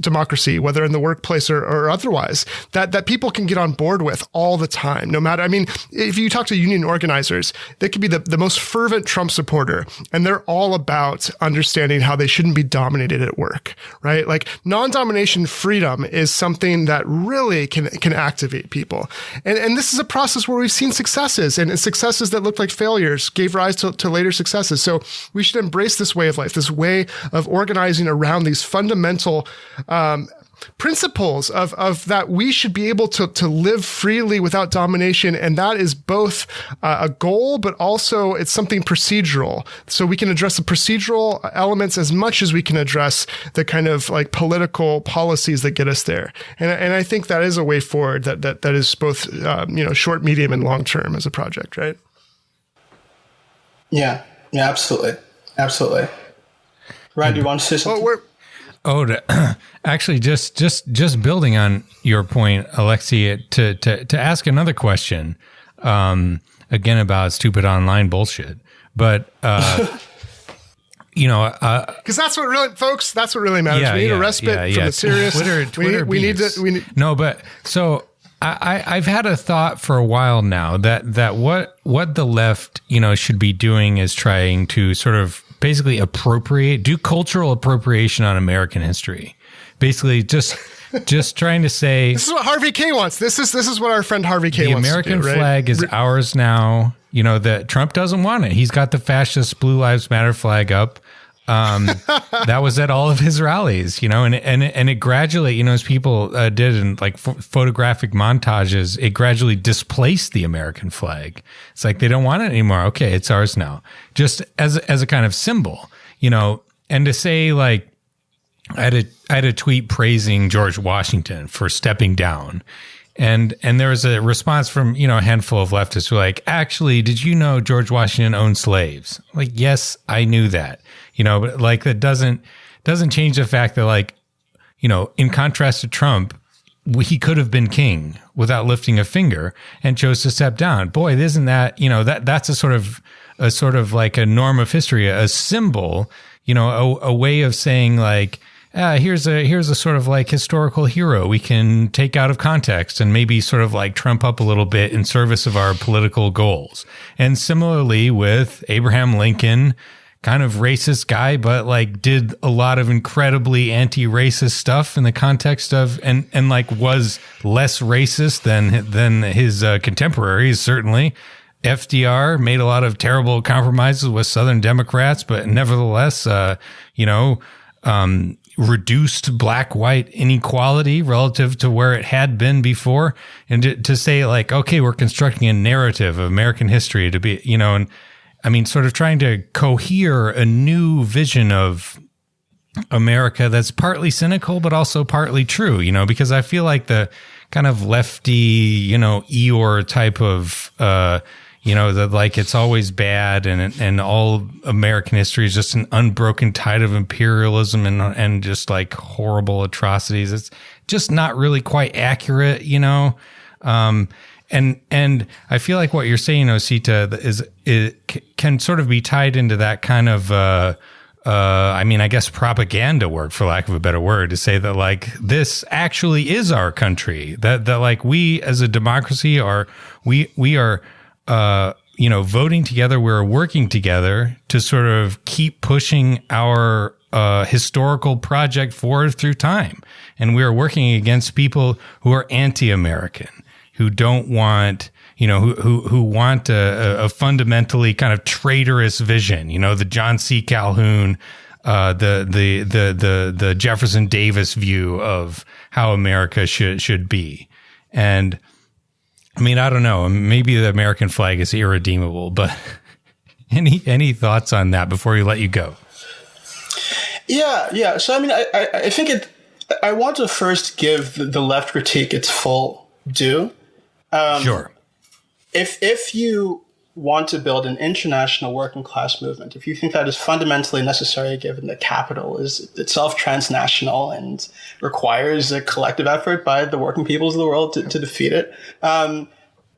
democracy, whether in the workplace or otherwise, that people can get on board with all the time, no matter, if you talk to union organizers, they could be the most fervent Trump supporter, and they're all about understanding how they shouldn't be dominated at work, right? Like non-domination freedom is something that really can activate people. And this is a process where we've seen successes, and successes that looked like failures gave rise to later successes. So we should embrace this way of life, this way of organizing around these fundamental principles of that we should be able to live freely without domination. And that is both a goal, but also it's something procedural. So we can address the procedural elements as much as we can address the kind of like political policies that get us there. And I think that is a way forward that is both, short, medium, and long term as a project, right? Yeah, absolutely. Absolutely. Ryan, do you want to say something? Actually, just building on your point, Alexei, to ask another question, again about stupid online bullshit, but because that's what really, folks, that's what really matters. We need a respite from the serious. Twitter we need to. No, but so I've had a thought for a while now that what the left should be doing is trying to sort of basically do cultural appropriation on American history. Basically, just trying to say this is what Harvey K wants. This is what our friend Harvey K wants. The American to do, right? flag is ours now. That Trump doesn't want it. He's got the fascist Blue Lives Matter flag up. That was at all of his rallies, and it gradually, as people did in like photographic montages, it gradually displaced the American flag. It's like they don't want it anymore. Okay, it's ours now, just as a kind of symbol, and to say like, I had a tweet praising George Washington for stepping down. And there was a response from, a handful of leftists who were like, actually, did you know George Washington owned slaves? Like, yes, I knew that, but like that doesn't change the fact that like, in contrast to Trump, he could have been king without lifting a finger and chose to step down. Boy, isn't that, that's a sort of like a norm of history, a symbol, a way of saying like, here's a sort of like historical hero we can take out of context and maybe sort of like trump up a little bit in service of our political goals. And similarly with Abraham Lincoln, kind of racist guy, but like did a lot of incredibly anti-racist stuff in the context of, and like was less racist than his contemporaries, certainly. FDR made a lot of terrible compromises with Southern Democrats, but nevertheless, reduced black-white inequality relative to where it had been before. And to say like, okay, we're constructing a narrative of American history to be, and sort of trying to cohere a new vision of America that's partly cynical, but also partly true, because I feel like the kind of lefty, Eeyore type of, you know, that like it's always bad, and all American history is just an unbroken tide of imperialism and just like horrible atrocities. It's just not really quite accurate, you know. And I feel like what you're saying, Osita, is it can sort of be tied into that kind of I mean, I guess propaganda work, for lack of a better word, to say that like this actually is our country, that like we as a democracy we are you know, voting together, we're working together to sort of keep pushing our historical project forward through time, and we are working against people who are anti-American, who don't want, you know, who want a fundamentally kind of traitorous vision, you know, the John C. Calhoun, the Jefferson Davis view of how America should be. And I mean, I don't know, maybe the American flag is irredeemable, but any thoughts on that before we let you go? Yeah. So I mean, I think I want to first give the left critique its full due. Sure. If you want to build an international working class movement, if you think that is fundamentally necessary, given that capital is itself transnational and requires a collective effort by the working peoples of the world to defeat it,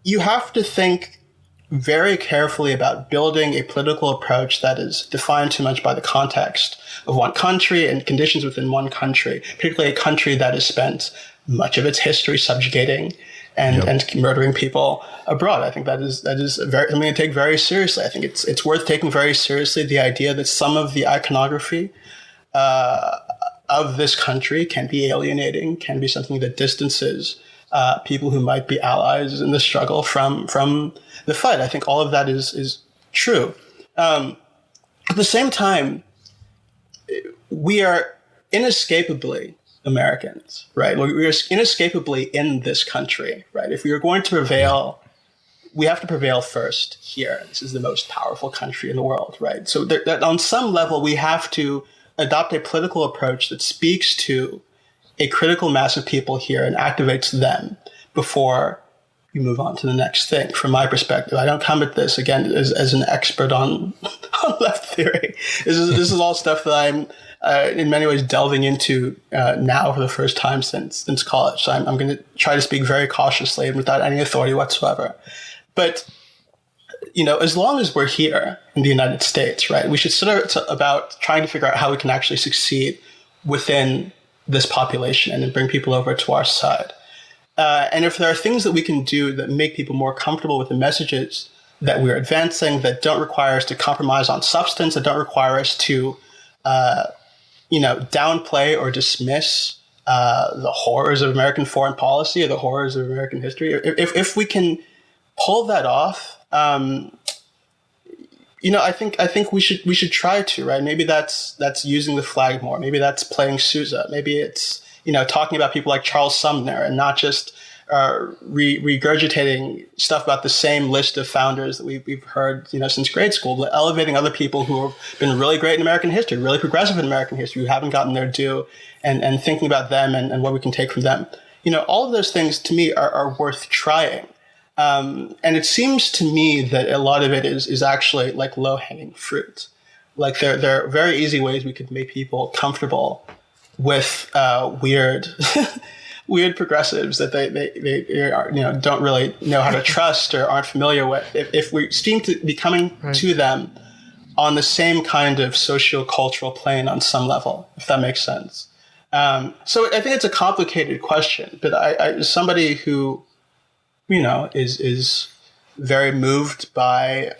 you have to think very carefully about building a political approach that is defined too much by the context of one country and conditions within one country, particularly a country that has spent much of its history subjugating and murdering people abroad. I think that is very, something to take very seriously. I think it's worth taking very seriously the idea that some of the iconography of this country can be alienating, can be something that distances people who might be allies in the struggle from the fight. I think all of that is true. At the same time, we are inescapably Americans, right? We are inescapably in this country, right? If we are going to prevail, we have to prevail first here. This is the most powerful country in the world, right? So that on some level, we have to adopt a political approach that speaks to a critical mass of people here and activates them before you move on to the next thing. From my perspective, I don't come at this again as an expert on left theory. This is all stuff that I'm in many ways delving into now for the first time since college. So I'm going to try to speak very cautiously and without any authority whatsoever. But you know, as long as we're here in the United States, right, we should start about trying to figure out how we can actually succeed within this population and then bring people over to our side. And if there are things that we can do that make people more comfortable with the messages that we're advancing, that don't require us to compromise on substance, that don't require us to, downplay or dismiss the horrors of American foreign policy or the horrors of American history, if we can pull that off, I think we should try to, right? Maybe that's using the flag more. Maybe that's playing Sousa. Maybe it's, talking about people like Charles Sumner and not just regurgitating stuff about the same list of founders that we've heard, since grade school, but elevating other people who have been really great in American history, really progressive in American history, who haven't gotten their due, and thinking about them and what we can take from them. All of those things to me are worth trying. And it seems to me that a lot of it is actually like low-hanging fruit. Like there are very easy ways we could make people comfortable with weird progressives that they are, don't really know how to trust or aren't familiar with. If we seem to be coming to them on the same kind of socio-cultural plane on some level, if that makes sense. So I think it's a complicated question, but I as somebody who is very moved by,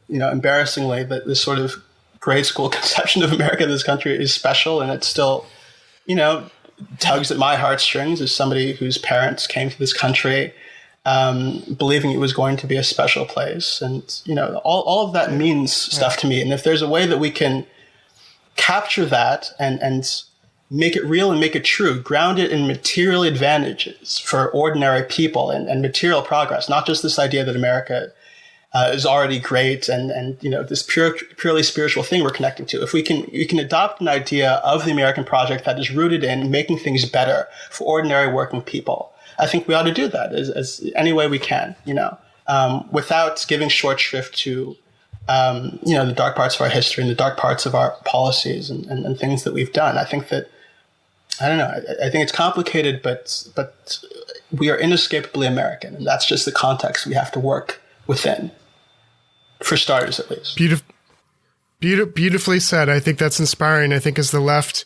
embarrassingly, that this sort of grade school conception of America, this country, is special, and it still, tugs at my heartstrings as somebody whose parents came to this country believing it was going to be a special place. And, all of that means stuff to me. And if there's a way that we can capture that and make it real and make it true, ground it in material advantages for ordinary people and material progress, not just this idea that America is already great and this purely spiritual thing we're connecting to. If we can adopt an idea of the American project that is rooted in making things better for ordinary working people, I think we ought to do that as any way we can, without giving short shrift to the dark parts of our history and the dark parts of our policies and things that we've done. I think that, I don't know, I think it's complicated, but we are inescapably American, and that's just the context we have to work within, for starters at least. Beautifully said. I think that's inspiring. I think as the left,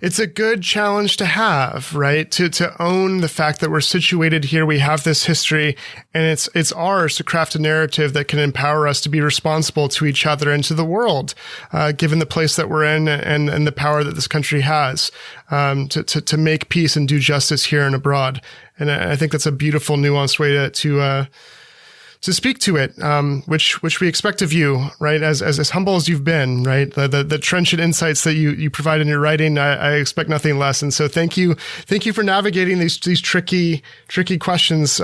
it's a good challenge to have, right? To own the fact that we're situated here. We have this history, and it's ours to craft a narrative that can empower us to be responsible to each other and to the world, given the place that we're in and the power that this country has, to make peace and do justice here and abroad. And I think that's a beautiful, nuanced way to speak to it, which we expect of you, right? As humble as you've been, right? The trenchant insights that you provide in your writing, I expect nothing less. And so thank you for navigating these tricky questions,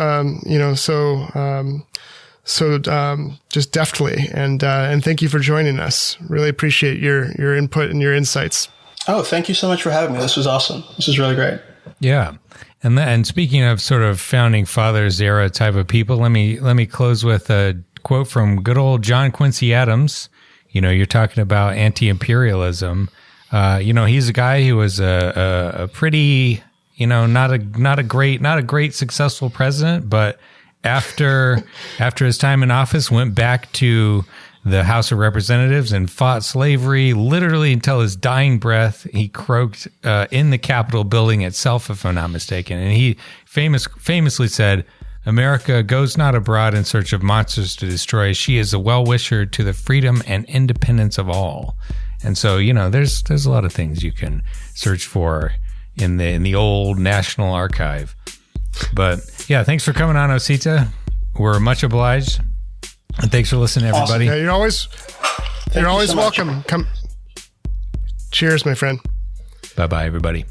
just deftly. And thank you for joining us. Really appreciate your input and your insights. Oh, thank you so much for having me. This was awesome. This was really great. Yeah. And speaking of sort of founding fathers era type of people, let me close with a quote from good old John Quincy Adams. You're talking about anti-imperialism. He's a guy who was a pretty, not a great successful president, but after his time in office, went back to the House of Representatives and fought slavery literally until his dying breath. He croaked in the Capitol building itself, if I'm not mistaken. And he famously said, "America goes not abroad in search of monsters to destroy. She is a well-wisher to the freedom and independence of all." And so, there's a lot of things you can search for in the old National Archive. But yeah, thanks for coming on, Osita. We're much obliged. And thanks for listening, everybody. Awesome. Yeah, you're always welcome. Come. Cheers, my friend. Bye-bye, everybody.